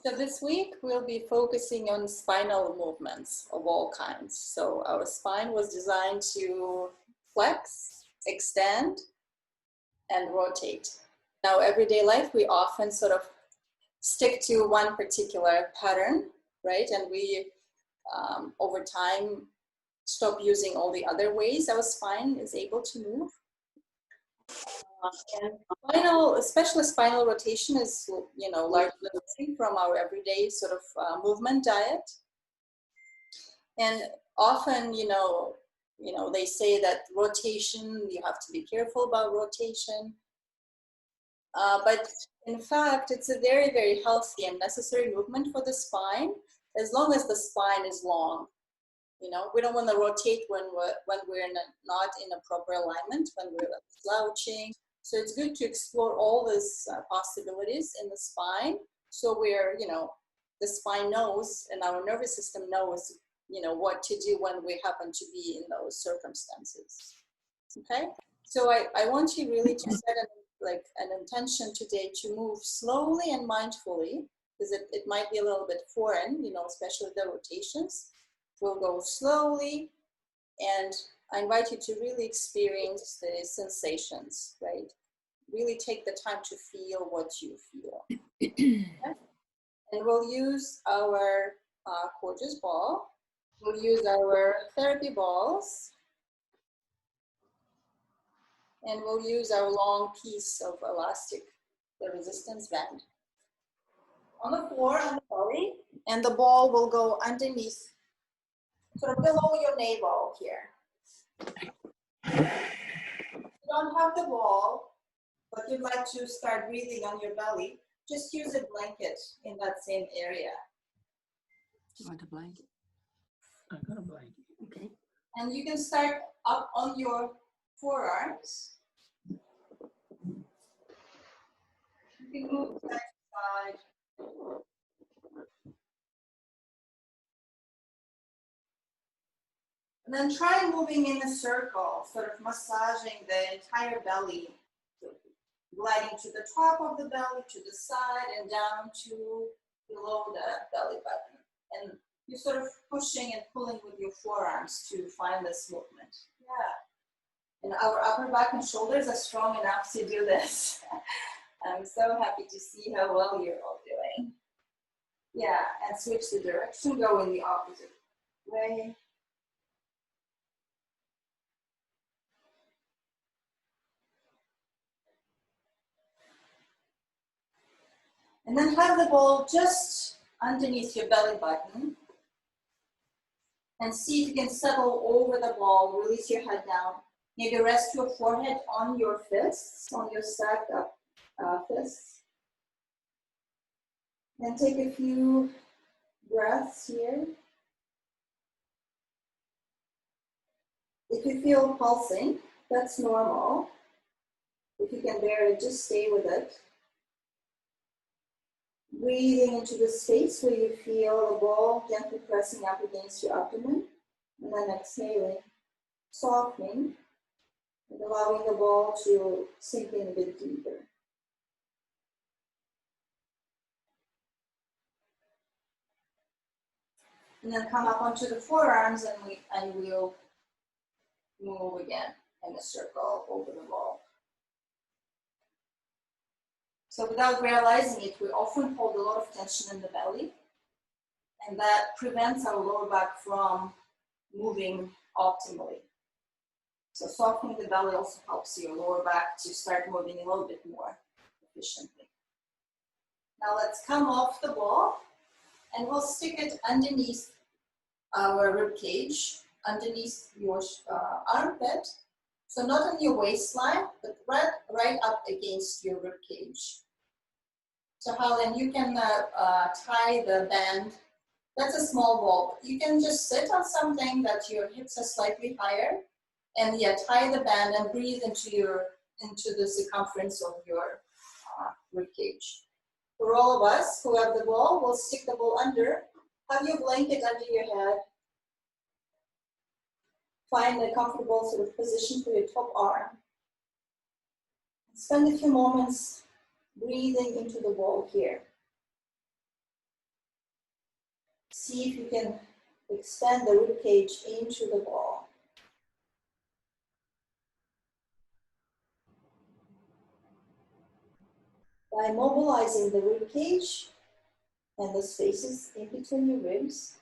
So this week we'll be focusing on spinal movements of all kinds. So our spine was designed to flex, extend, and rotate. Now, everyday life, we often sort of stick to one particular pattern, right? And we, over time, stop using all the other ways our spine is able to move. And spinal, especially spinal rotation, is largely missing from our everyday sort of movement diet. And often, they say that rotation, you have to be careful about rotation. But in fact, it's a very, very healthy and necessary movement for the spine, as long as the spine is long. We don't want to rotate when we're not in a proper alignment, when we're slouching. So it's good to explore all these possibilities in the spine. So the spine knows and our nervous system knows, what to do when we happen to be in those circumstances. Okay? So I want you really to set an intention today to move slowly and mindfully, because it might be a little bit foreign, especially the rotations. We'll go slowly, and I invite you to really experience the sensations, right? Really take the time to feel what you feel. Okay? And we'll use our gorgeous ball. We'll use our therapy balls. And we'll use our long piece of elastic, the resistance band. On the floor, on the belly, and the ball will go underneath, sort of below your navel here. You don't have the ball, but you'd like to start breathing on your belly, just use a blanket in that same area. You want a blanket? I got a blanket. Okay. And you can start up on your forearms. You can move side to side. And then try moving in a circle, sort of massaging the entire belly, gliding to the top of the belly, to the side, and down to below the belly button. And you're sort of pushing and pulling with your forearms to find this movement. Yeah. And our upper back and shoulders are strong enough to do this. I'm so happy to see how well you're all doing. Yeah, and switch the direction, go in the opposite way. And then have the ball just underneath your belly button. And see if you can settle over the ball, release your head down. Maybe rest your forehead on your fists, on your stacked up fists. And take a few breaths here. If you feel pulsing, that's normal. If you can bear it, just stay with it. Breathing into the space where you feel the ball gently pressing up against your abdomen, and then exhaling, softening, and allowing the ball to sink in a bit deeper. And then come up onto the forearms, and we'll move again in a circle over the ball. So without realizing it, we often hold a lot of tension in the belly, and that prevents our lower back from moving optimally. So softening the belly also helps your lower back to start moving a little bit more efficiently. Now let's come off the ball, and we'll stick it underneath our rib cage, underneath your armpit. So not on your waistline, but right up against your rib cage. So Helen, you can tie the band. That's a small ball. You can just sit on something that your hips are slightly higher, and tie the band and breathe into the circumference of your rib cage. For all of us who have the ball, we'll stick the ball under. Have your blanket under your head. Find a comfortable sort of position for your top arm. Spend a few moments breathing into the ball here. See if you can extend the rib cage into the ball. By mobilizing the rib cage and the spaces in between your ribs,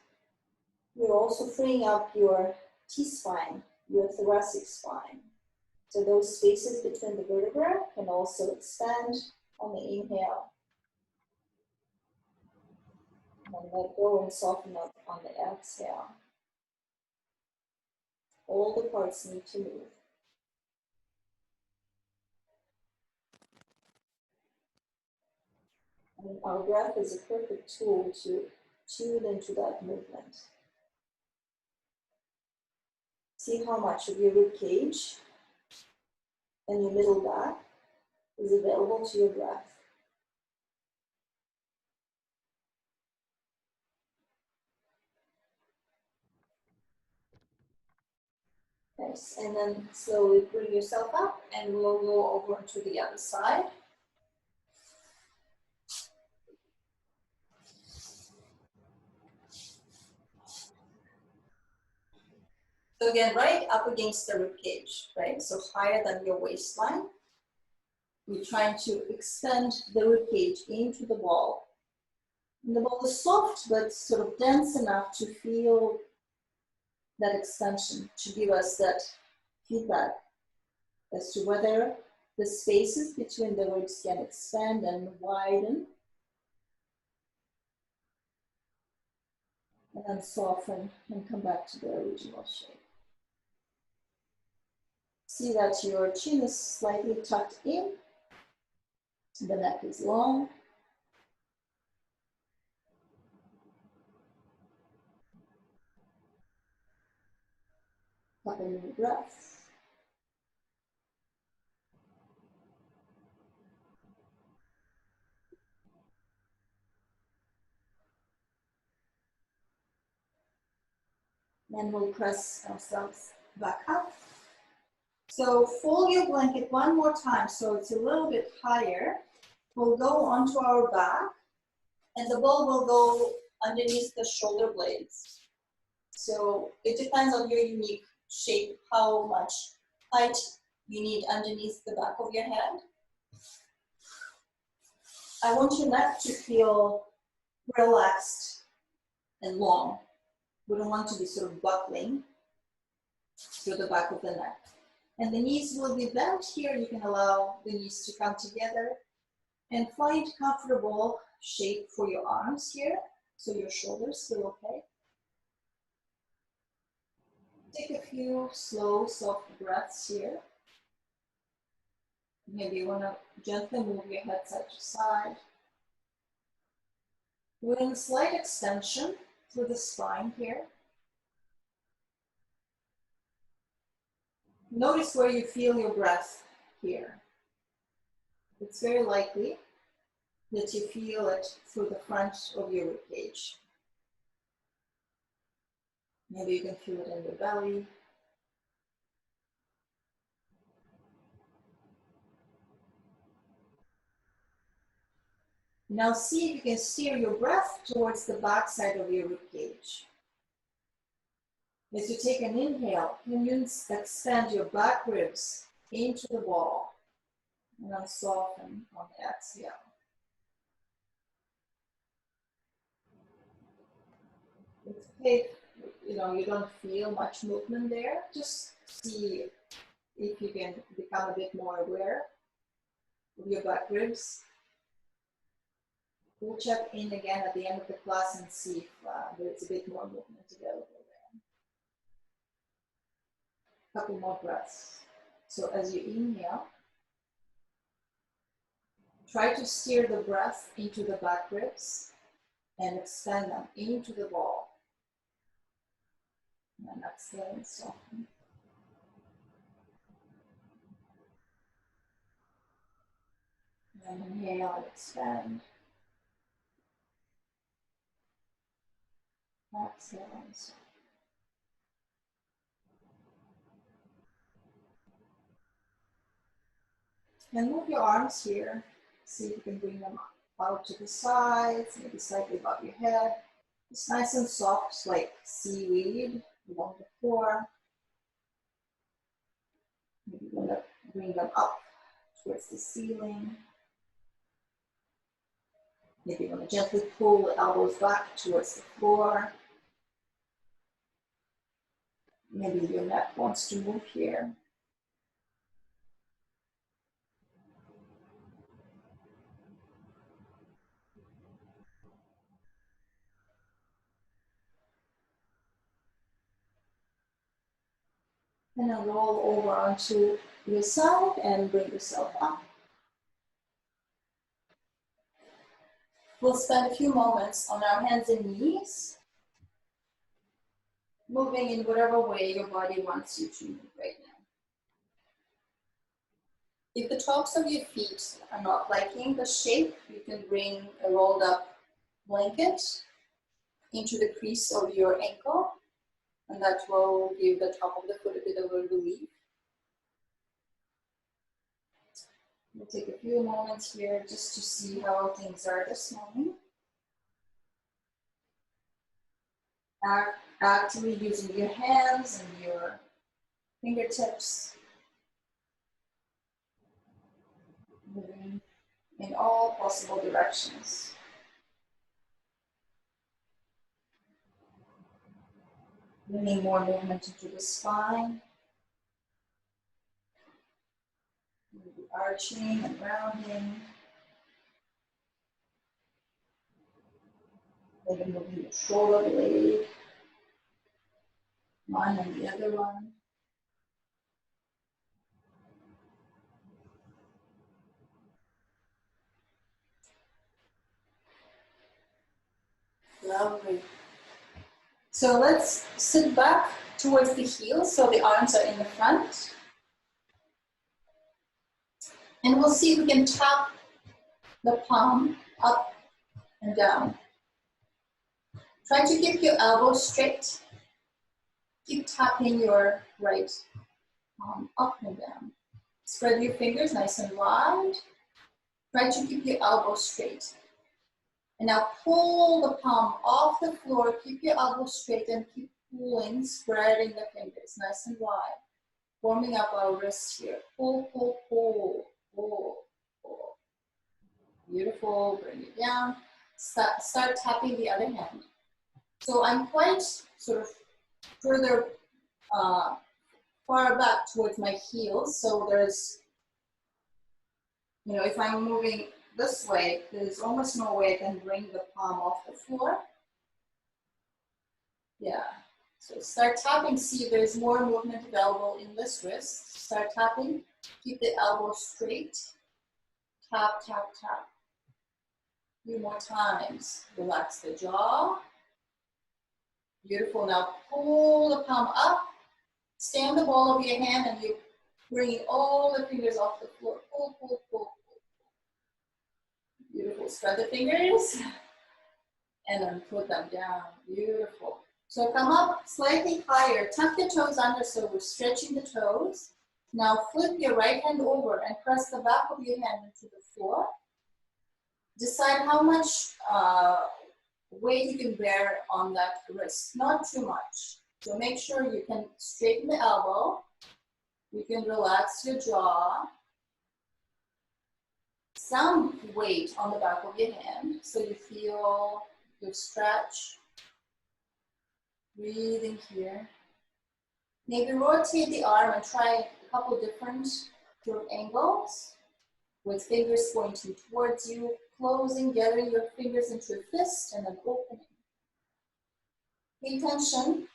you're also freeing up your T-spine, your thoracic spine. So those spaces between the vertebrae can also expand on the inhale. And let go and soften up on the exhale. All the parts need to move. And our breath is a perfect tool to tune into that movement. See how much of your rib cage and your middle back is available to your breath. Nice, and then slowly bring yourself up and we'll go over to the other side. So again, right up against the rib cage, right? So higher than your waistline. We're trying to extend the rib cage into the ball. And the ball is soft, but sort of dense enough to feel that extension, to give us that feedback as to whether the spaces between the ribs can expand and widen. And then soften and come back to the original shape. See that your chin is slightly tucked in, the neck is long. Couple more breaths. Then we'll press ourselves back up. So fold your blanket one more time so it's a little bit higher. We'll go onto our back and the ball will go underneath the shoulder blades. So it depends on your unique shape, how much height you need underneath the back of your head. I want your neck to feel relaxed and long. We don't want to be sort of buckling through the back of the neck. And the knees will be bent here. You can allow the knees to come together and find comfortable shape for your arms here so your shoulders feel okay. Take a few slow, soft breaths here. Maybe you want to gently move your head side to side. We're in a slight extension through the spine here. Notice where you feel your breath here. It's very likely that you feel it through the front of your rib cage. Maybe you can feel it in your belly. Now see if you can steer your breath towards the back side of your rib cage. As you take an inhale, can you extend your back ribs into the ball and then soften on the exhale. It's okay, you don't feel much movement there. Just see if you can become a bit more aware of your back ribs. We'll check in again at the end of the class and see if there's a bit more movement available there. Couple more breaths. So as you inhale, try to steer the breath into the back ribs and extend them into the ball. And exhale and soften. And inhale and expand. Exhale and soften. And move your arms here. See if you can bring them out to the sides, maybe slightly above your head. It's nice and soft, like seaweed along the floor. Maybe you want to bring them up towards the ceiling. Maybe you want to gently pull the elbows back towards the floor. Maybe your neck wants to move here. And then roll over onto your side and bring yourself up. We'll spend a few moments on our hands and knees, moving in whatever way your body wants you to move right now. If the tops of your feet are not liking the shape, you can bring a rolled up blanket into the crease of your ankle, and that will give the top of the foot a bit of a relief. We'll take a few moments here just to see how things are this morning. Actively using your hands and your fingertips, moving in all possible directions. Bringing more movement into the spine. Maybe arching and rounding. Maybe moving your shoulder blade. One and the other one. Lovely. So let's sit back towards the heels so the arms are in the front. And we'll see if we can tap the palm up and down. Try to keep your elbows straight. Keep tapping your right palm up and down. Spread your fingers nice and wide. Try to keep your elbows straight. And now pull the palm off the floor. Keep your elbows straight and keep pulling, spreading the fingers nice and wide. Warming up our wrists here. Pull, pull, pull, pull, pull. Beautiful, bring it down. Start tapping the other hand. So I'm quite sort of further far back towards my heels. So there's, if I'm moving this way, there's almost no way I can bring the palm off the floor. Yeah. So start tapping, see if there's more movement available in this wrist. Start tapping, keep the elbow straight. Tap, tap, tap. A few more times. Relax the jaw. Beautiful. Now pull the palm up. Stay on the ball of your hand and you bring all the fingers off the floor. Pull, pull, pull, pull. Beautiful. Spread the fingers and then put them down. Beautiful. So come up slightly higher. Tuck your toes under so we're stretching the toes. Now flip your right hand over and press the back of your hand into the floor. Decide how much weight you can bear on that wrist. Not too much. So make sure you can straighten the elbow. You can relax your jaw. Some weight on the back of your hand so you feel your stretch. Breathing here. Maybe rotate the arm and try a couple different sort of angles with fingers pointing towards you, closing, gathering your fingers into a fist and then opening. Pay attention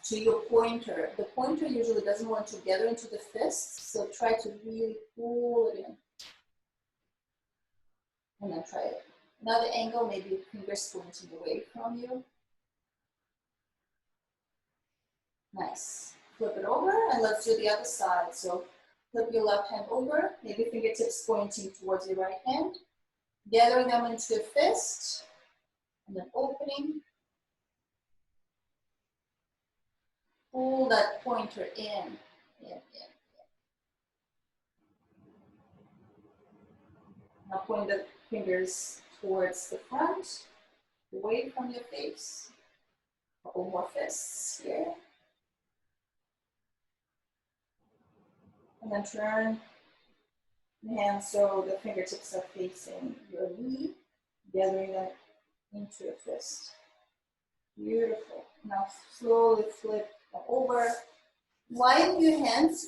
to your pointer. The pointer usually doesn't want to gather into the fist, so try to really pull it in. And then try it. Another angle, maybe fingers pointing away from you. Nice. Flip it over and let's do the other side. So flip your left hand over, maybe fingertips pointing towards your right hand. Gathering them into a fist and then opening. Pull that pointer in. Now point the fingers towards the front. away from your face. Couple more fists here. And then turn the hands so the fingertips are facing your knee, gathering them into a fist. Beautiful. Now slowly flip over. Widen your hands.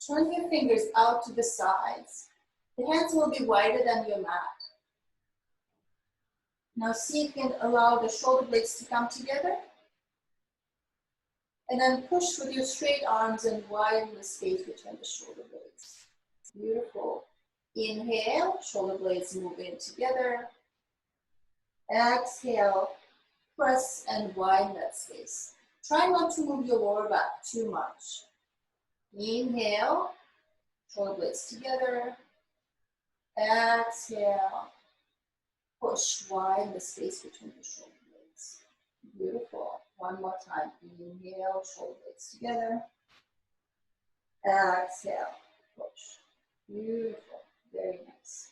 Turn your fingers out to the sides. The hands will be wider than your mat. Now see if you can allow the shoulder blades to come together. And then push with your straight arms and widen the space between the shoulder blades. Beautiful. Inhale, shoulder blades move in together. Exhale, press and widen that space. Try not to move your lower back too much. Inhale, shoulder blades together. Exhale, push, widen the space between the shoulder blades. Beautiful. One more time. Inhale, shoulder blades together. Exhale, push. Beautiful. Very nice.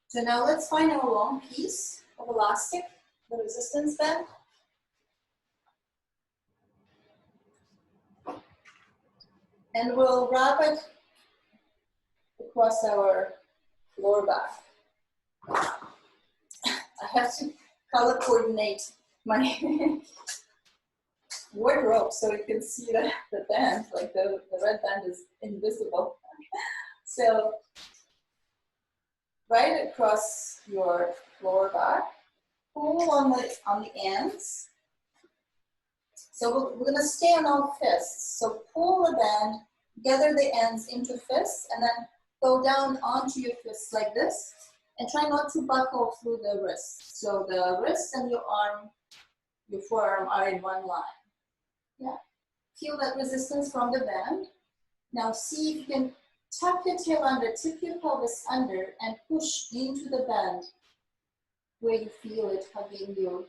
So now let's find our long piece of elastic, the resistance band. And we'll wrap it across our lower back. I have to color coordinate my wardrobe so you can see the band, like the red band is invisible. So right across your lower back, pull on the ends. So we're gonna stay on all fists. So pull the band, gather the ends into fists, and then go down onto your fists like this, and try not to buckle through the wrists. So the wrist and your arm, your forearm are in one line. Yeah. Feel that resistance from the band. Now see if you can tuck your tail under, tip your pelvis under, and push into the band where you feel it hugging your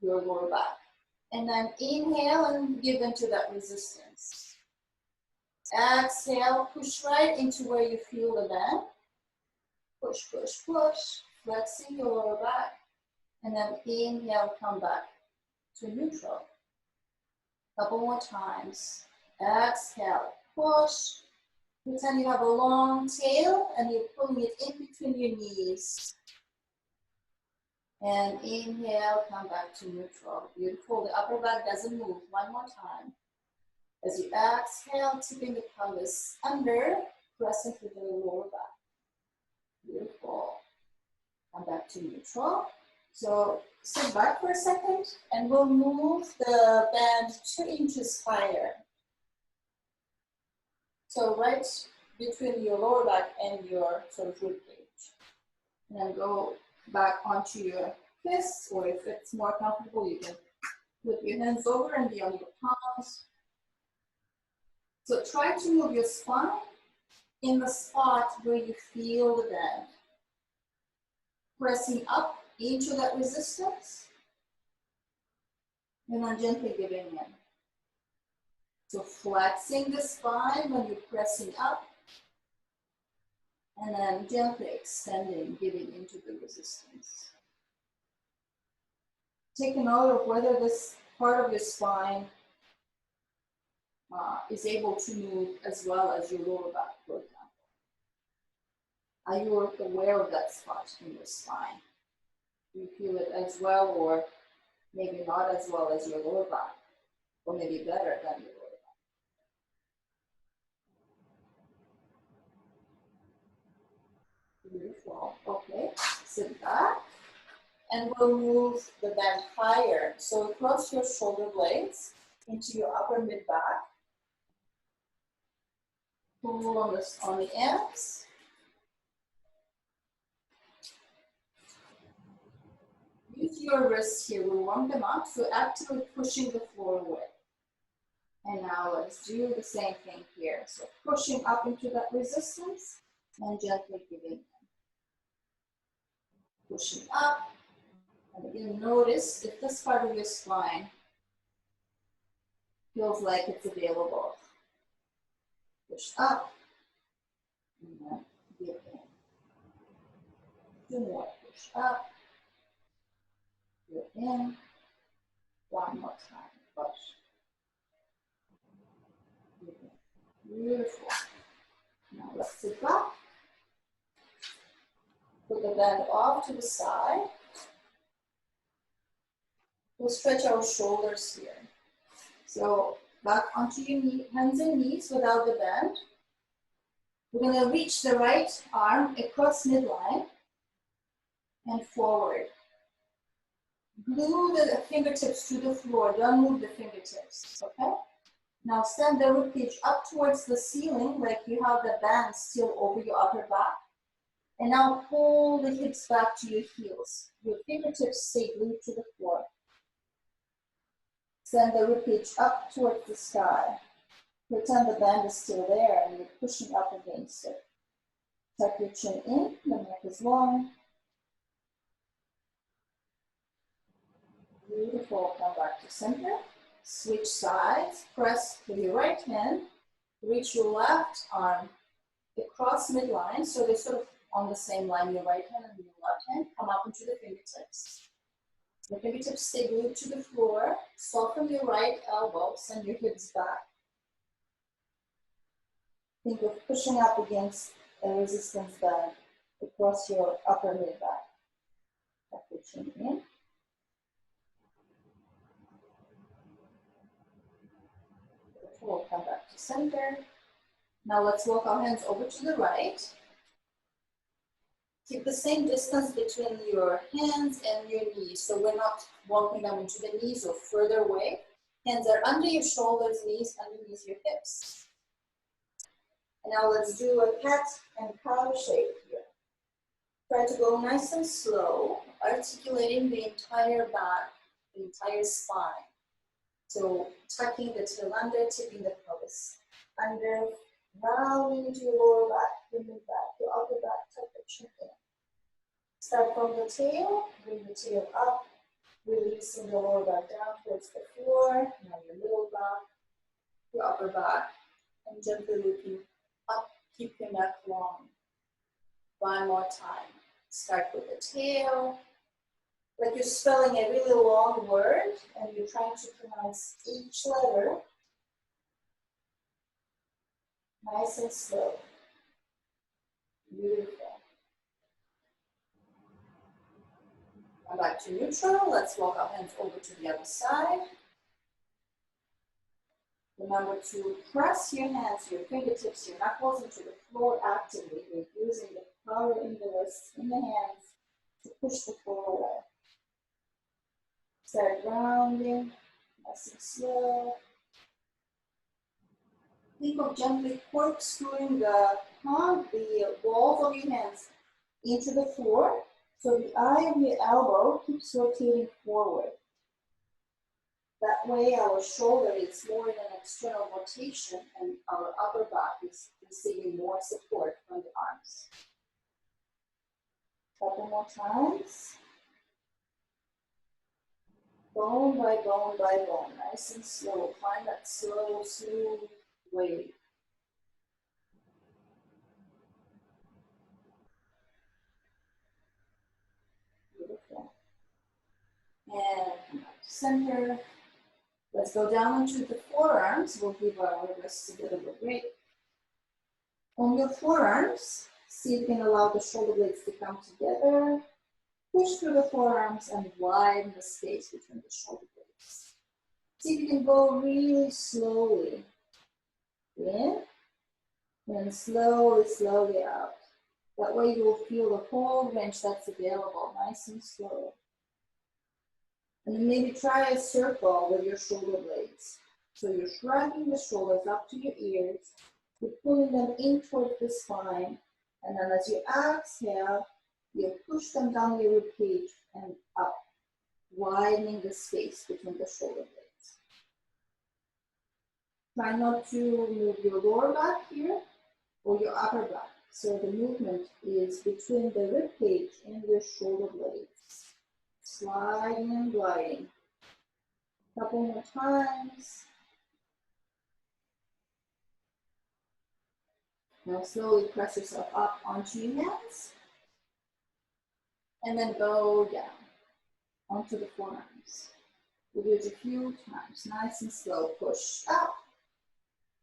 lower back. And then inhale and give into that resistance. Exhale, push right into where you feel the band. Push, push, push, flexing your lower back. And then inhale, come back to neutral. Couple more times. Exhale, push. Pretend you have a long tail and you're pulling it in between your knees. And inhale, come back to neutral. Beautiful. The upper back doesn't move. One more time. As you exhale, tipping the pelvis under, pressing through the lower back. Beautiful. Come back to neutral. So sit back for a second and we'll move the band 2 inches higher. So right between your lower back and your sort of rib cage. And then go back onto your fists, or if it's more comfortable, you can put your hands over and be on your palms. So try to move your spine in the spot where you feel the bend. Pressing up into that resistance, and then gently giving in. So flexing the spine when you're pressing up, and then gently extending, giving into the resistance. Take a note of whether this part of your spine is able to move as well as your lower back, for example. Are you aware of that spot in your spine? Do you feel it as well, or maybe not as well as your lower back, or maybe better than your lower back? Beautiful. Okay, sit back. And we'll move the band higher. So across your shoulder blades into your upper mid back. Pull on the ends. Use your wrists here. We'll warm them up. So actively pushing the floor away. And now let's do the same thing here. So pushing up into that resistance and gently giving in. Pushing up. And again, notice if this part of your spine feels like it's available. Push up. And then give in. 2 more. Push up. Good. it in. One more time. Push. Beautiful. Now let's sit back. Put the band off to the side. We'll stretch our shoulders here. So back onto your hands and knees without the bend. We're going to reach the right arm across midline and forward. Glue the fingertips to the floor. Don't move the fingertips, okay? Now send the ribcage up towards the ceiling like you have the band still over your upper back. And now pull the hips back to your heels. Your fingertips stay glued to the floor. Send the ribcage up towards the sky. Pretend the band is still there and you're pushing up against it. Tuck your chin in, the neck is long. Beautiful, come back to center. Switch sides, press with your right hand. Reach your left arm across midline, so they're sort of on the same line, your right hand and your left hand. Come up into the fingertips. The fingertips stay glued to the floor. Soften your right elbow, send your hips back. Think of pushing up against a resistance band across your upper mid back. Tuck your chin in. We'll come back to center. Now let's walk our hands over to the right. Keep the same distance between your hands and your knees, so we're not walking them into the knees or further away. Hands are under your shoulders, knees underneath your hips. And now let's do a cat and cow shape here. Try to go nice and slow, articulating the entire back, the entire spine. So tucking the tail under, tipping the pelvis under, rounding into your lower back, your mid back, your upper back, tuck the chin in. Start from the tail, bring the tail up, releasing the lower back down towards the floor. Now your middle back, your upper back, and gently looking up, keep your neck long. One more time. Start with the tail. Like you're spelling a really long word and you're trying to pronounce each letter nice and slow. Beautiful. Come back to neutral. Let's walk our hands over to the other side. Remember to press your hands, your fingertips, your knuckles into the floor actively. You're using the power in the wrists, in the hands to push the floor away. Start rounding, nice and slow. Think of gently corkscrewing the balls of your hands into the floor, so the eye of your elbow keeps rotating forward. That way our shoulder is more in an external rotation and our upper back is receiving more support from the arms. Couple more times. Bone by bone by bone, nice and slow. Find that slow, smooth wave. Beautiful. And come back to center. Let's go down into the forearms. We'll give our wrists a bit of a break. On your forearms, see if you can allow the shoulder blades to come together. Push through the forearms and widen the space between the shoulder blades. See if you can go really slowly in and slowly, slowly out. That way you will feel the whole range that's available, nice and slow. And then maybe try a circle with your shoulder blades. So you're shrugging the shoulders up to your ears, you're pulling them in towards the spine, and then as you exhale, you push them down your ribcage and up, widening the space between the shoulder blades. Try not to move your lower back here or your upper back. So the movement is between the ribcage and your shoulder blades. Sliding and gliding. Couple more times. Now slowly press yourself up onto your hands. And then go down. onto the forearms. We'll do it a few times, nice and slow. Push up,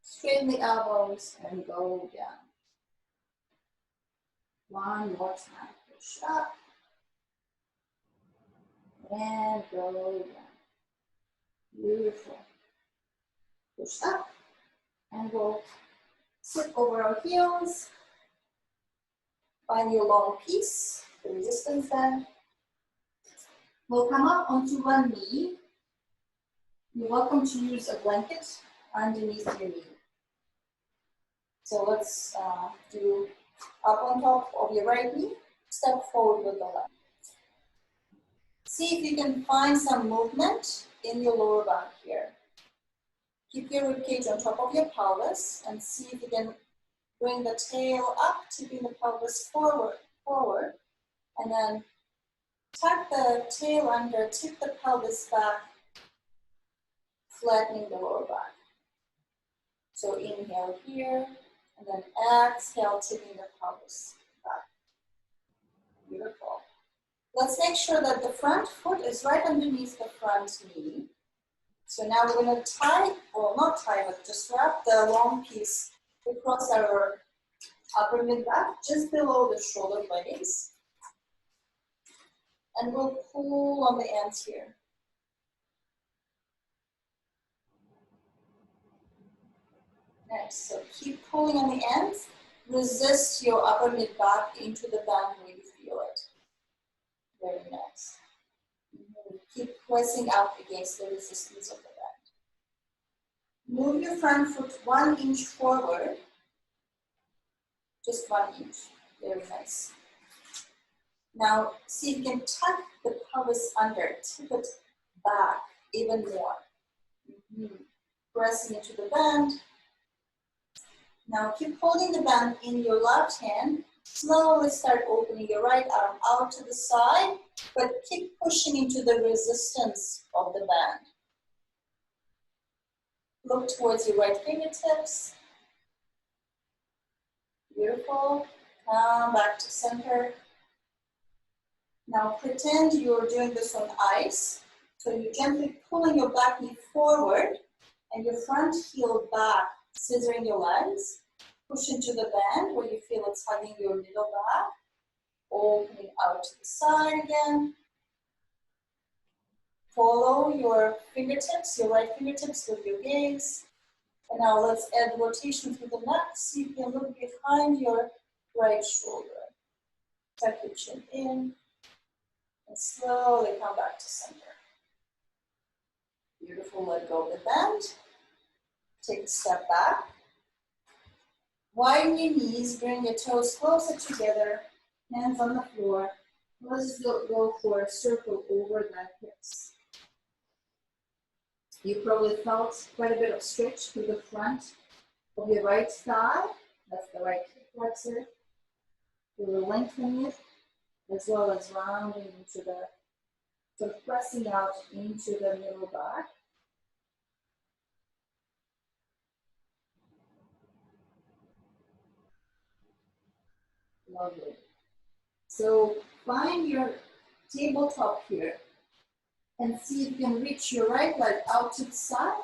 straighten the elbows, and go down. One more time, push up, and go down. Beautiful. Push up, and we'll sit over our heels. Find your long piece, the resistance band. We'll come up onto one knee. You're welcome to use a blanket underneath your knee. So let's do up on top of your right knee, step forward with the left. See if you can find some movement in your lower back here. Keep your ribcage on top of your pelvis and see if you can bring the tail up, tipping the pelvis forward, and then tuck the tail under, tip the pelvis back, flattening the lower back. So inhale here, and then exhale, tipping the pelvis back. Beautiful. Let's make sure that the front foot is right underneath the front knee. So now we're going to tie, well not tie, but just wrap the long piece across our upper mid-back, just below the shoulder blades. And we'll pull on the ends here. Nice, so keep pulling on the ends. Resist your upper mid-back into the band where you feel it. Very nice. Keep pressing up against the resistance of the band. Move your front foot 1 inch forward. Just 1 inch. Very nice. Now, see if you can tuck the pelvis under, tip it back even more. Pressing into the band. Now, keep holding the band in your left hand. Slowly start opening your right arm out to the side, but keep pushing into the resistance of the band. Look towards your right fingertips. Beautiful. Come back to center. Now pretend you're doing this on ice. So you're gently pulling your back knee forward and your front heel back, scissoring your legs. Push into the band where you feel it's hugging your middle back. Opening out to the side again. Follow your fingertips, your right fingertips with your gaze. And now let's add rotation through the neck. See if you can look behind your right shoulder. Tuck your chin in. And slowly come back to center. Beautiful, let go of the bend. Take a step back. Widen your knees, bring your toes closer together, hands on the floor. Let's go for a circle over the hips. You probably felt quite a bit of stretch through the front of your right thigh. That's the right hip flexor. You will lengthen it as well as rounding into the, so pressing out into the middle back. Lovely. So find your tabletop here and see if you can reach your right leg out to the side.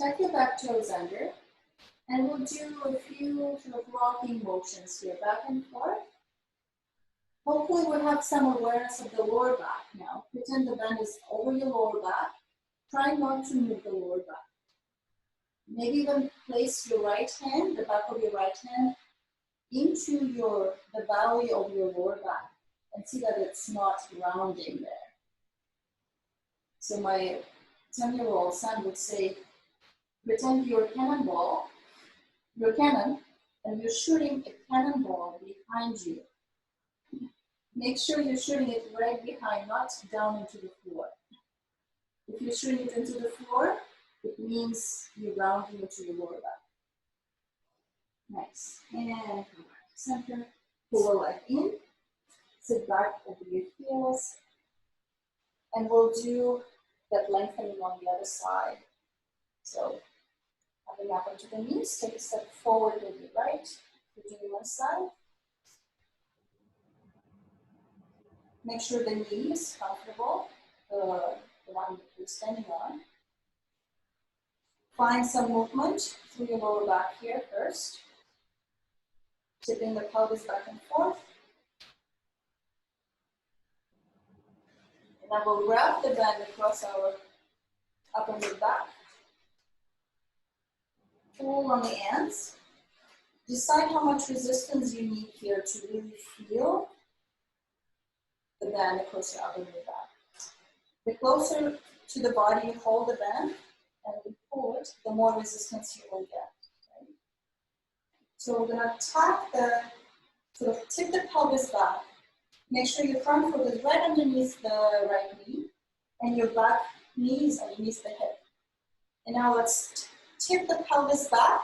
Tuck your back toes under, and we'll do a few sort of rocking motions here, back and forth. Hopefully we'll have some awareness of the lower back now. Pretend the band is over your lower back. Try not to move the lower back. Maybe even place your right hand, the back of your right hand, into the belly of your lower back and see that it's not rounding there. So my 10-year-old son would say, pretend you're a cannonball, you're a cannon, and you're shooting a cannonball behind you. Make sure you're shooting it right behind, not down into the floor. If you're shooting it into the floor, it means you're rounding into your lower back. Nice. And come back to center. Pull the leg in. Sit back over your heels. And we'll do that lengthening on the other side. So, coming up onto the knees, take a step forward with your right. You're doing one side. Make sure the knee is comfortable, the one that you're standing on. Find some movement through your lower back here first. Tipping the pelvis back and forth. And then we'll wrap the band across our upper mid back. Pull on the ends. Decide how much resistance you need here to really feel the band across your upper mid back. The closer to the body you hold the band and you pull it, the more resistance you will get. Right? So we're going to tap the, sort of tip the pelvis back. Make sure your front foot is right underneath the right knee and your back knee is underneath the hip. And now let's tip the pelvis back,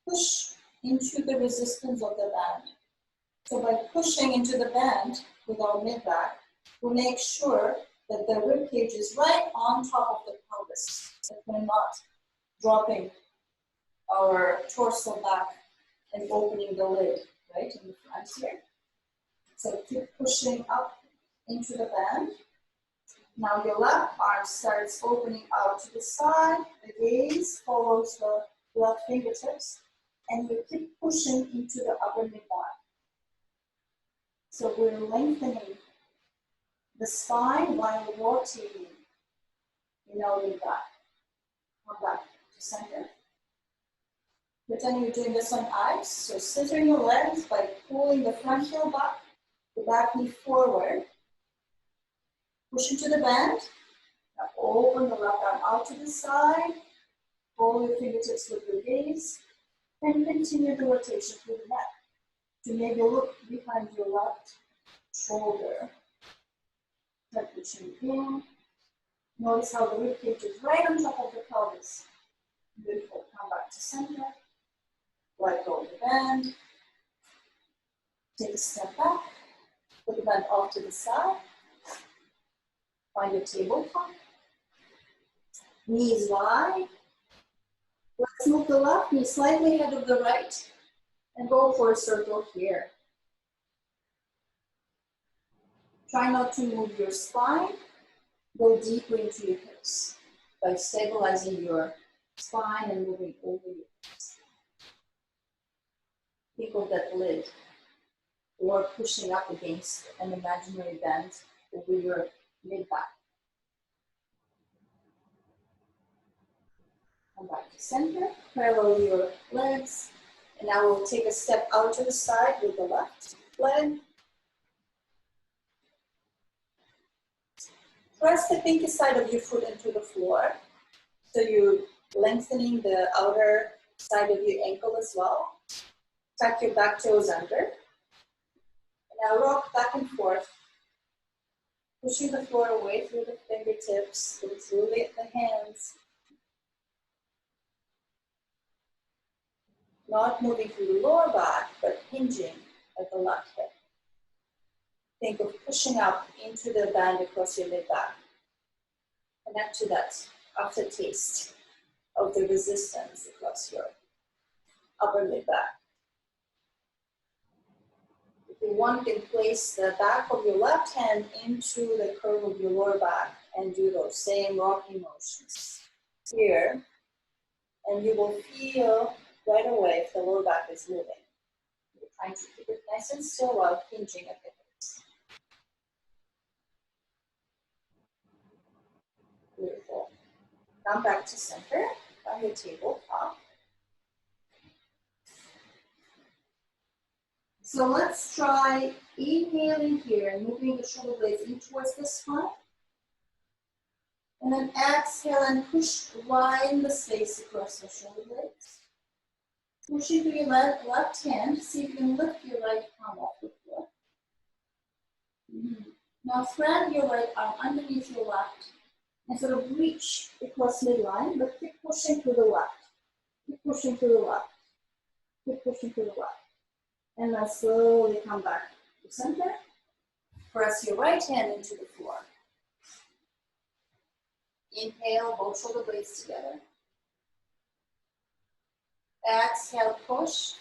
push into the resistance of the band. So by pushing into the band with our mid back, we'll make sure that the rib cage is right on top of the pelvis, that we're not dropping our torso back and opening the lid, right, in the front here. So keep pushing up into the band. Now your left arm starts opening out to the side, the gaze follows the left fingertips, and you keep pushing into the upper mid back. So we're lengthening the spine while rotating in our mid back. Come back to center. Pretend you're doing this on ice. So scissor your legs by pulling the front heel back, the back knee forward. Push into the band. Now open the left arm out to the side. Follow your fingertips with your gaze. And continue the rotation through the neck. To maybe look behind your left shoulder. Start pushing in. Notice how the rib cage is right on top of the pelvis. Beautiful. Come back to center. Let go of the band. Take a step back. Put the band off to the side. Find your tabletop. Knees wide. Let's move the left knee slightly ahead of the right and go for a circle here. Try not to move your spine. Go deeper into your hips by stabilizing your spine and moving over your hips. Think of that lid or pushing up against an imaginary band over your mid back. Come back to center, parallel your legs, and now we'll take a step out to the side with the left leg. Press the pinky side of your foot into the floor, so you're lengthening the outer side of your ankle as well. Tuck your back toes under. Now rock back and forth, pushing the floor away through the fingertips, through the hands. Not moving through the lower back, but hinging at the left hip. Think of pushing up into the band across your mid back. Connect to that aftertaste of the resistance across your upper mid back. If you want, you can place the back of your left hand into the curve of your lower back and do those same rocking motions here. And you will feel right away if the lower back is moving. You're trying to keep it nice and still while hinging at the hips. Beautiful. Come back to center on your tabletop. So let's try inhaling here and moving the shoulder blades in towards the spine. And then exhale and push widen the space across the shoulder blades. Push into your left hand. See if you can lift your right arm off the floor. Now thread your right arm underneath your left and sort of reach across midline, but keep pushing to the left. Keep pushing to the left. Keep pushing to the left. And then slowly come back to center. Press your right hand into the floor. Inhale, both shoulder blades together. Exhale, push.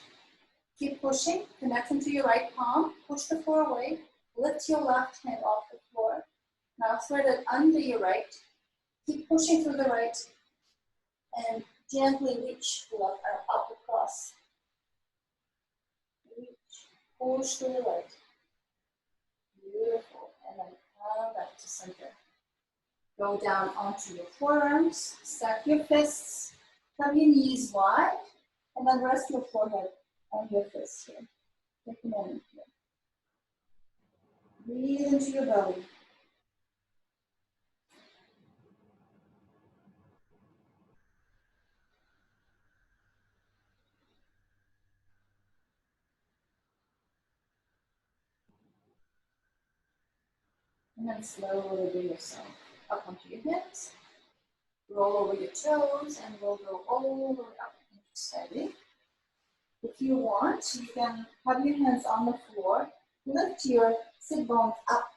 Keep pushing. Connect into your right palm. Push the floor away. Lift your left hand off the Now thread it under your right. Keep pushing through the right and gently reach the left arm up across. Reach, push to the right. Beautiful. And then come back to center. Go down onto your forearms, stack your fists, have your knees wide, and then rest your forehead on your fists here. Take a moment here. Breathe into your belly. And then slowly bring yourself up onto your hips. Roll over your toes and we'll go all the way up into steady. If you want, you can have your hands on the floor. Lift your sit bones up.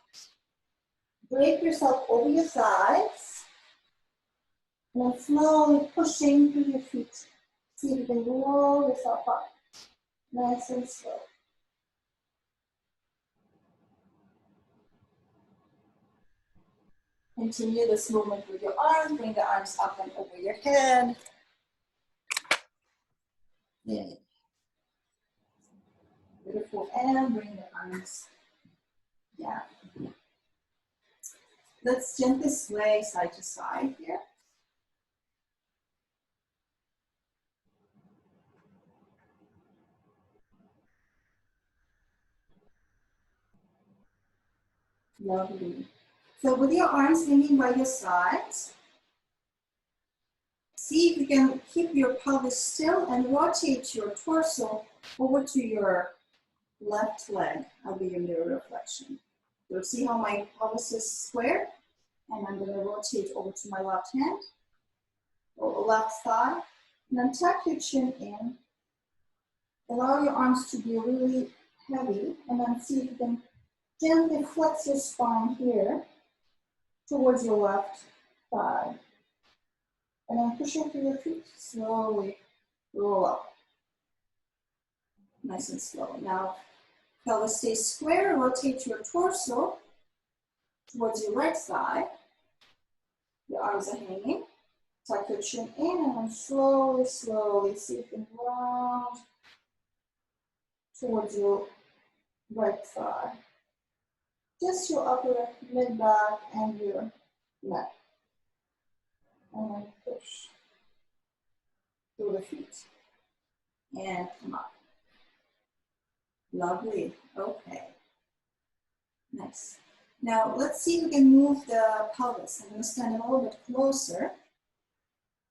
Drape yourself over your thighs. And then slowly pushing through your feet. See if you can roll yourself up. Nice and slow. Continue this movement with your arms. Bring the arms up and over your head. Yeah. Beautiful. And bring the arms down. Let's gently sway side to side here. Lovely. So with your arms hanging by your sides, see if you can keep your pelvis still and rotate your torso over to your left leg. That'll be your mirror reflection. You'll see how my pelvis is square, and I'm going to rotate over to my left hand, or left thigh, and then tuck your chin in. Allow your arms to be really heavy, and then see if you can gently flex your spine here towards your left thigh. And then pushing through your feet, slowly roll up. Nice and slow. Now, pelvis stays square, rotate your torso towards your right thigh. Your arms are hanging. Tuck your chin in and then slowly, slowly see if you can round towards your right thigh. Just your upper mid back and your neck. And then push through the feet. And come up. Lovely. Okay. Nice. Now let's see if we can move the pelvis. I'm going to stand a little bit closer.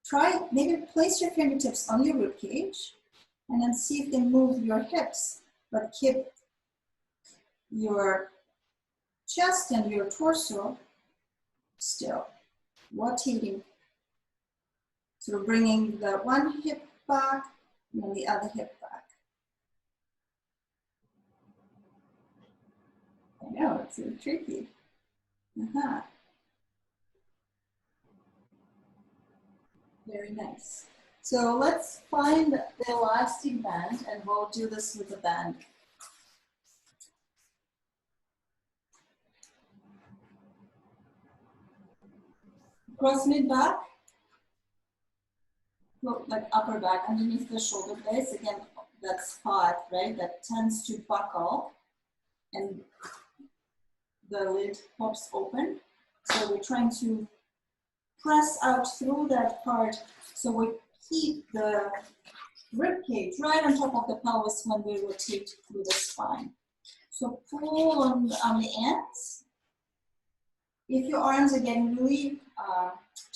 Try, maybe place your fingertips on your ribcage and then see if you can move your hips, but keep your chest and your torso still, rotating. So bringing the one hip back and then the other hip back. I know, it's really tricky. Very nice. So let's find the elastic band and we'll do this with the band. Cross mid back, like upper back underneath the shoulder blades. Again, that spot, right, that tends to buckle and the lid pops open. So we're trying to press out through that part so we keep the rib cage right on top of the pelvis when we rotate through the spine. So pull on the ends. If your arms are getting really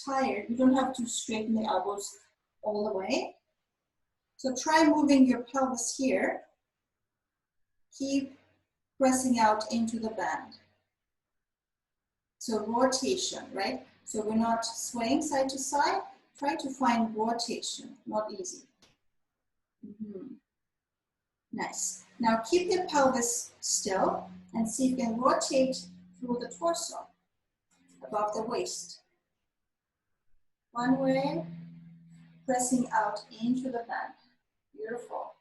tired, you don't have to straighten the elbows all the way. So try moving your pelvis here. Keep pressing out into the band. So rotation, right? So we're not swaying side to side. Try to find rotation, not easy. Nice. Now keep the pelvis still and see if you can rotate through the torso, above the waist. One way, pressing out into the band. Beautiful.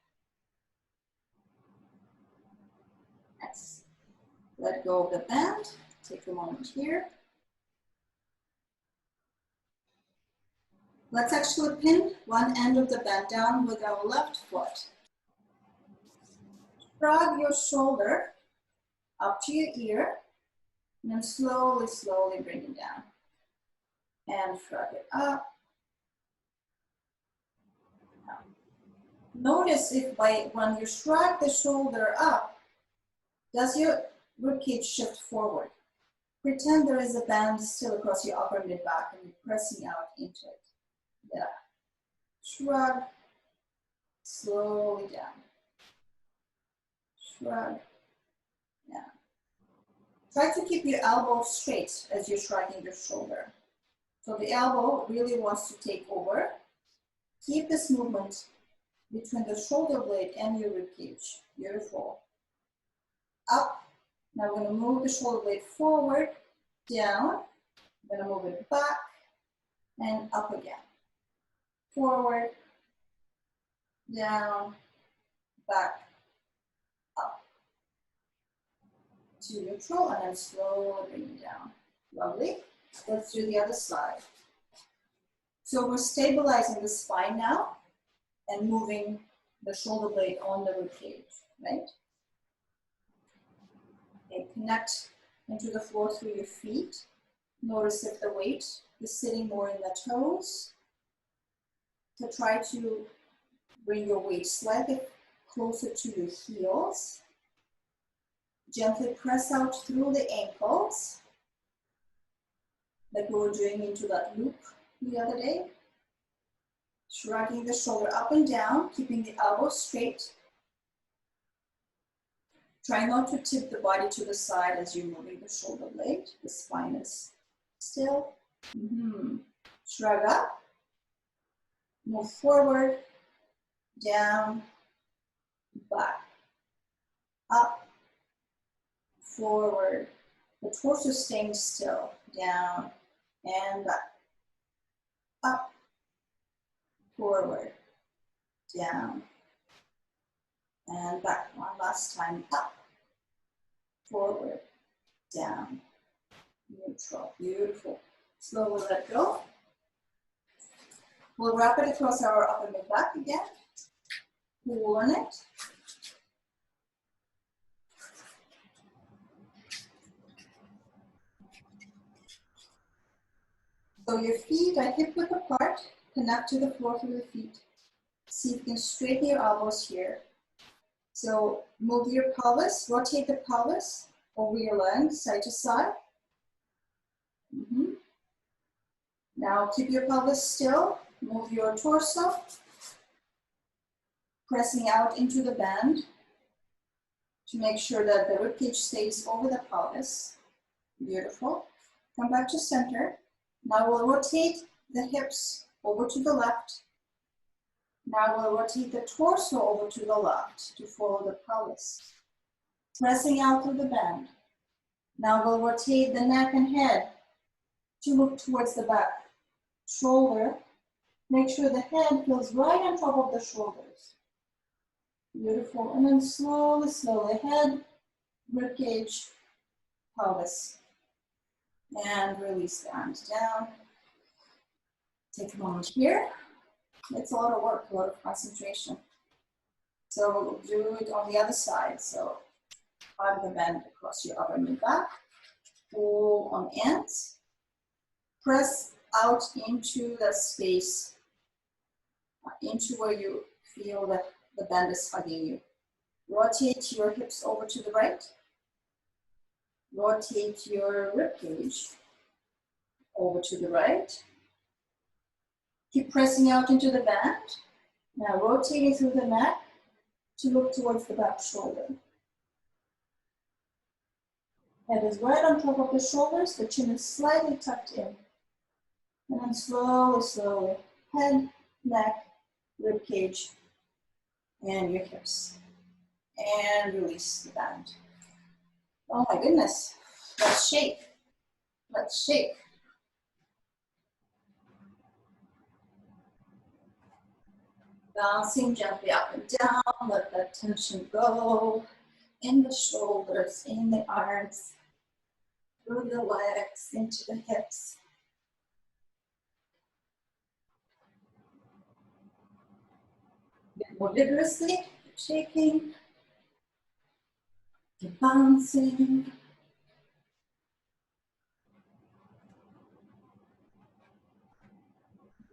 Nice. Let go of the band. Take a moment here. Let's actually pin one end of the band down with our left foot. Shrug your shoulder up to your ear, and then slowly, slowly bring it down. And shrug it up. Notice if when you shrug the shoulder up, does your ribcage shift forward? Pretend there is a band still across your upper mid-back and you're pressing out into it. Yeah. Shrug, slowly down. Shrug, yeah. Try to keep your elbow straight as you're shrugging your shoulder. So the elbow really wants to take over. Keep this movement between the shoulder blade and your ribcage. Beautiful. Up. Now we're going to move the shoulder blade forward, down. I'm going to move it back and up again. Forward, down, back, up. To neutral and then slowly bring it down. Lovely. Let's do the other side. So we're stabilizing the spine now and moving the shoulder blade on the ribcage, right? Okay, connect into the floor through your feet. Notice if the weight is sitting more in the toes. So try to bring your weight slightly closer to your heels. Gently press out through the ankles, like we were doing into that loop the other day. Shrugging the shoulder up and down, keeping the elbows straight. Try not to tip the body to the side as you're moving the shoulder blade. The spine is still. Shrug up. Move forward, down, back, up, forward. The torso staying still, down and back, up, forward, down and back. One last time, up, forward, down, neutral. Beautiful. Slowly let go. We'll wrap it across our upper mid back again. Pull on it. So your feet are hip width apart. Connect to the floor through the feet. See if you can straighten your elbows here. So move your pelvis, rotate the pelvis over your legs, side to side. Now keep your pelvis still. Move your torso, pressing out into the band to make sure that the ribcage stays over the pelvis. Beautiful. Come back to center. Now we'll rotate the hips over to the left. Now we'll rotate the torso over to the left to follow the pelvis. Pressing out through the band. Now we'll rotate the neck and head to look towards the back. Shoulder. Make sure the head feels right on top of the shoulders. Beautiful. And then slowly, slowly, head, ribcage, pelvis. And release the arms down. Take a moment here. It's a lot of work, a lot of concentration. So do it on the other side. So hug the bend across your upper mid back. Pull on ends. Press out into the space, into where you feel that the bend is hugging you. Rotate your hips over to the right. Rotate your ribcage over to the right. Keep pressing out into the band. Now rotating through the neck to look towards the back shoulder. Head is right on top of the shoulders, the chin is slightly tucked in. And then slowly, slowly, head, neck, ribcage, and your hips. And release the band. Oh my goodness, let's shake. Let's shake. Bouncing gently up and down, let that tension go in the shoulders, in the arms, through the legs, into the hips. more vigorously. Keep shaking. Keep bouncing.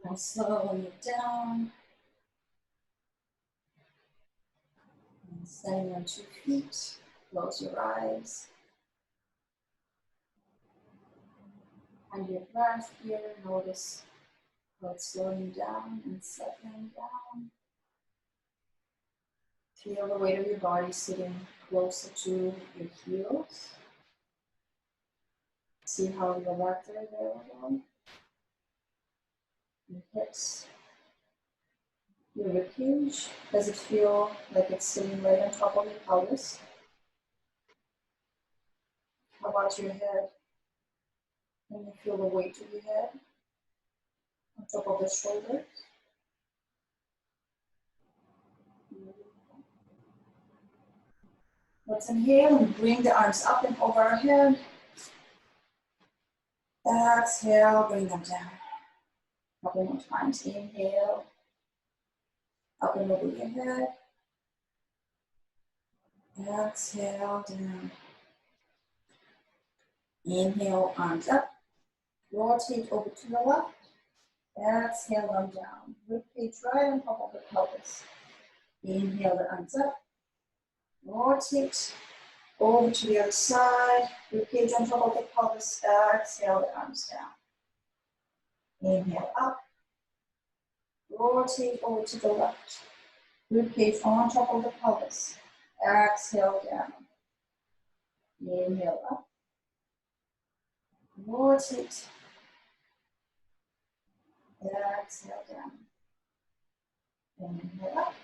Now slowing it down. And standing on 2 feet. Close your eyes. And your breath here, notice how it's slowing down and settling down. Feel the weight of your body sitting closer to your heels. See how your legs are available. Your hips. Your ribcage. Does it feel like it's sitting right on top of your pelvis? How about your head? Can you feel the weight of your head on top of the shoulders? Let's inhale and bring the arms up and over our head. Exhale, bring them down. A couple more times. Inhale, up and over your head. Exhale, down. Inhale, arms up. Rotate over to the left. Exhale, them down. Ribcage right on top of the pelvis. Inhale the arms up. Rotate over to the other side. Ribcage on top of the pelvis. Exhale the arms down. Inhale up. Rotate over to the left. Ribcage on top of the pelvis. Exhale down. Inhale up. Rotate. Exhale down. Inhale up.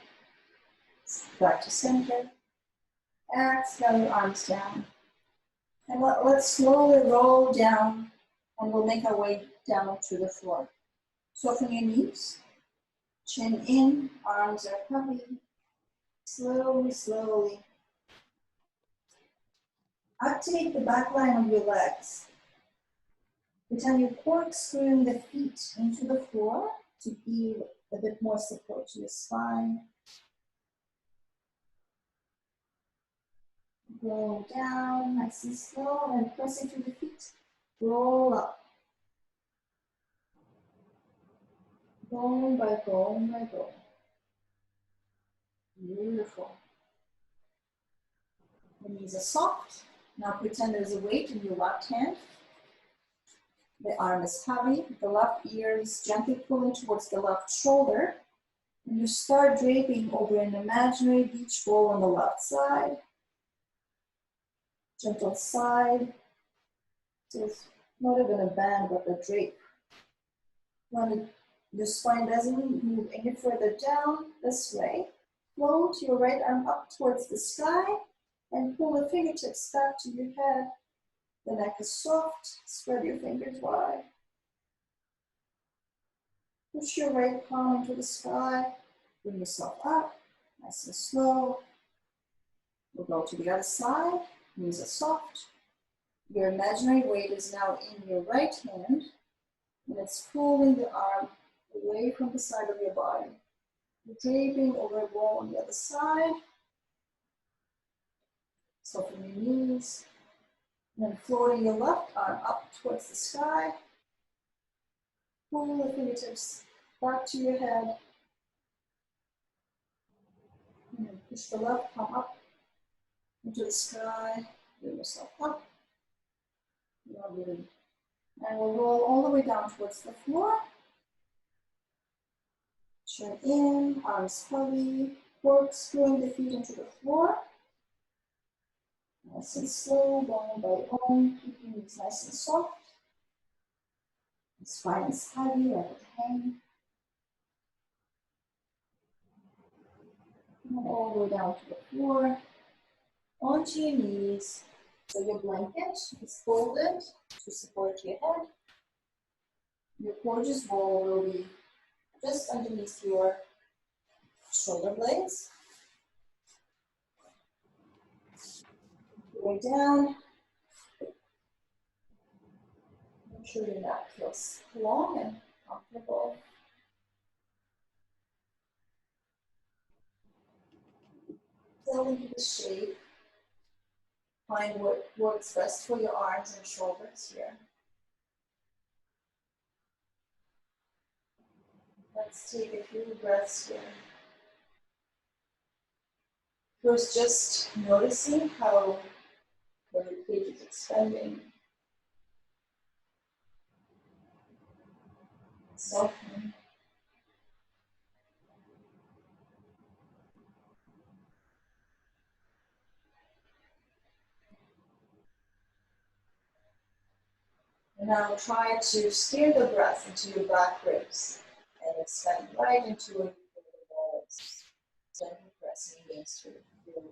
Back to center. Exhale your arms down. And let's slowly roll down and we'll make our way down to the floor. Soften your knees. Chin in, arms are heavy. Slowly, slowly. Activate the back line of your legs. Pretend you're corkscrewing the feet into the floor to give a bit more support to your spine. Roll down, nice and slow, and press into the feet. Roll up. Bone by bone by bone. Beautiful. The knees are soft. Now pretend there's a weight in your left hand. The arm is heavy. The left ear is gently pulling towards the left shoulder. And you start draping over an imaginary beach ball on the left side. Gentle side. So it's not even a band, but a drape. When your spine doesn't move any further down this way, float your right arm up towards the sky and pull the fingertips back to your head. The neck is soft. Spread your fingers wide. Push your right palm into the sky. Bring yourself up, nice and slow. We'll go to the other side. Knees are soft. Your imaginary weight is now in your right hand, and it's pulling the arm away from the side of your body. You're draping over a wall on the other side. Soften your knees. And then floating your left arm up towards the sky. Pull the fingertips back to your head. And then push the left palm up into the sky. Bring yourself up. Lovely. And we'll roll all the way down towards the floor. Chin in, arms heavy. Corkscrewing the feet into the floor. Nice and slow, bone by bone, keeping these nice and soft. The spine is heavy, let it hang. And all the way down to the floor. Onto your knees. So your blanket is folded to support your head. Your gorgeous ball will be just underneath your shoulder blades. Way down. Make sure your neck feels long and comfortable. Settle into the shape. Find what works best for your arms and shoulders here. Let's take a few breaths here. First, just noticing how the ribcage is expanding. Softening. And now try to steer the breath into your back ribs and expand right into your walls. Gently pressing against your roof.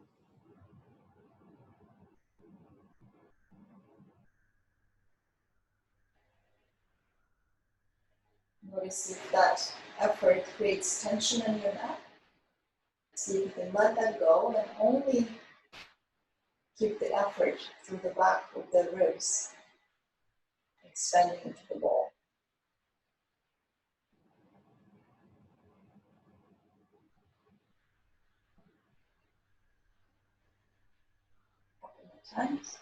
Notice if that effort creates tension in your neck. See if you can let that go and only keep the effort through the back of the ribs, expanding into the ball. Couple more times.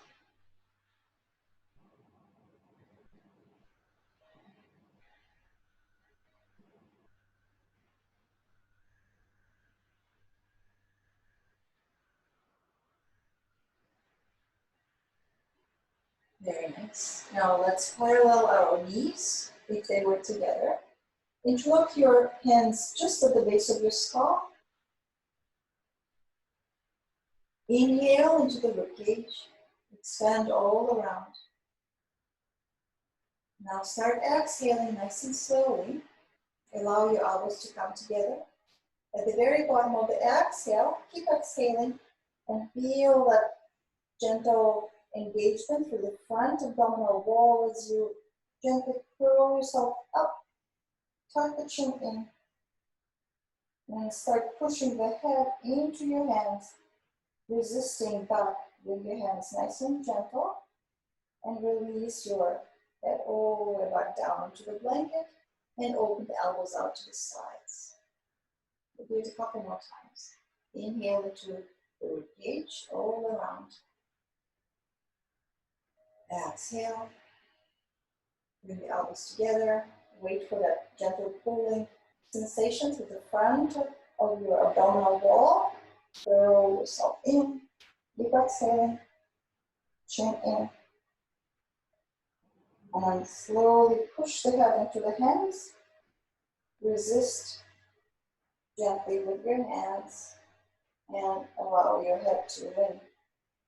Very nice. Now let's parallel our knees if they were together. Interlock your hands just at the base of your skull. Inhale into the ribcage. Expand all around. Now start exhaling nice and slowly. Allow your elbows to come together. At the very bottom of the exhale, keep exhaling and feel that gentle engagement through the front abdominal wall as you gently curl yourself up, tuck the chin in, and start pushing the head into your hands, resisting back with your hands nice and gentle, and release your head all the way back down onto the blanket and open the elbows out to the sides. We'll do it a couple more times. Inhale into the ribcage all around. Exhale. Bring the elbows together. Wait for that gentle pulling sensation through the front of your abdominal wall. Curl yourself in. Keep exhaling. Chin in. And slowly push the head into the hands. Resist gently with your hands. And allow your head to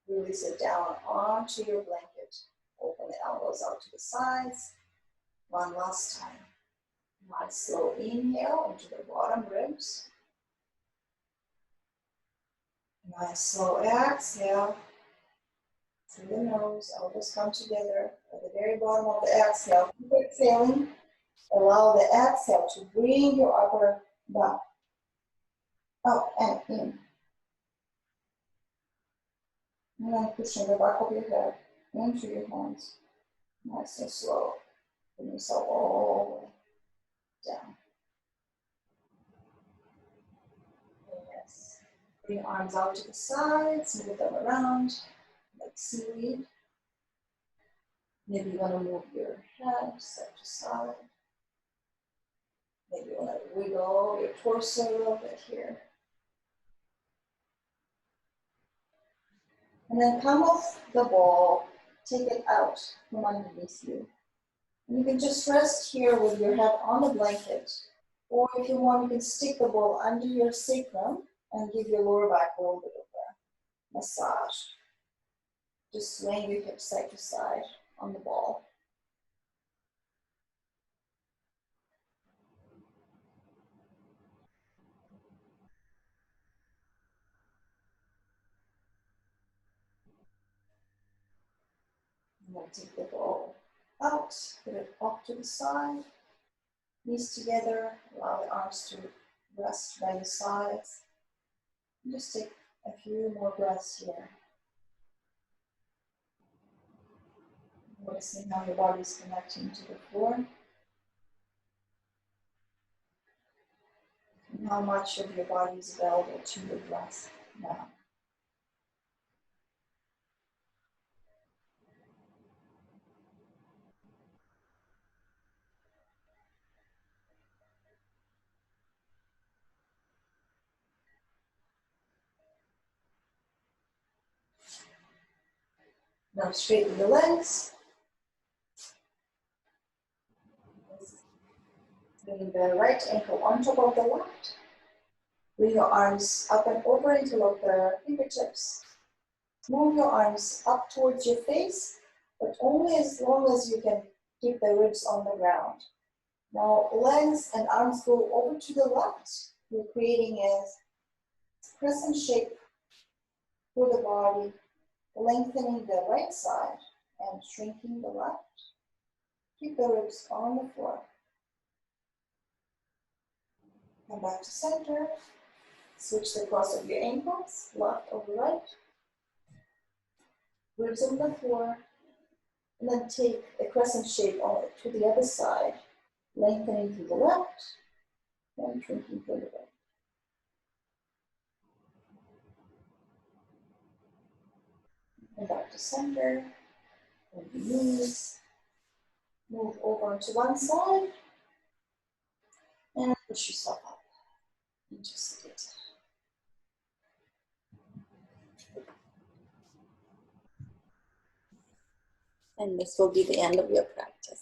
release it down onto your blanket. Open the elbows out to the sides. One last time. Nice slow inhale into the bottom ribs. Nice slow exhale through the nose. Elbows come together at the very bottom of the exhale. Keep exhaling. Allow the exhale to bring your upper back up and in. And then pushing the back of your head into your hands. Nice and slow. Bring yourself all the way down. Yes. Bring your arms out to the sides, move them around like seaweed. Maybe you want to move your head side to side. Maybe you want to wiggle your torso a little bit here. And then come off the ball, take it out from underneath you. And you can just rest here with your head on the blanket. Or if you want, you can stick the ball under your sacrum and give your lower back a little bit of a massage. Just swaying your hips side to side on the ball. And then take the ball out, put it off to the side, knees together, allow the arms to rest by the sides. And just take a few more breaths here. Noticing how your body is connecting to the floor. And how much of your body is available to your breath now. Now straighten the legs. Bring the right ankle on top of the left. Bring your arms up and over, interlock the fingertips. Move your arms up towards your face, but only as long as you can keep the ribs on the ground. Now legs and arms go over to the left. We're creating a crescent shape for the body, lengthening the right side and shrinking the left. Keep the ribs on the floor. Come back to center. Switch the cross of your ankles, left over right. Ribs on the floor. And then take a crescent shape to the other side, lengthening to the left and shrinking to the right. And back to center. Bend the knees. Move over to one side. And push yourself up into sit. And this will be the end of your practice.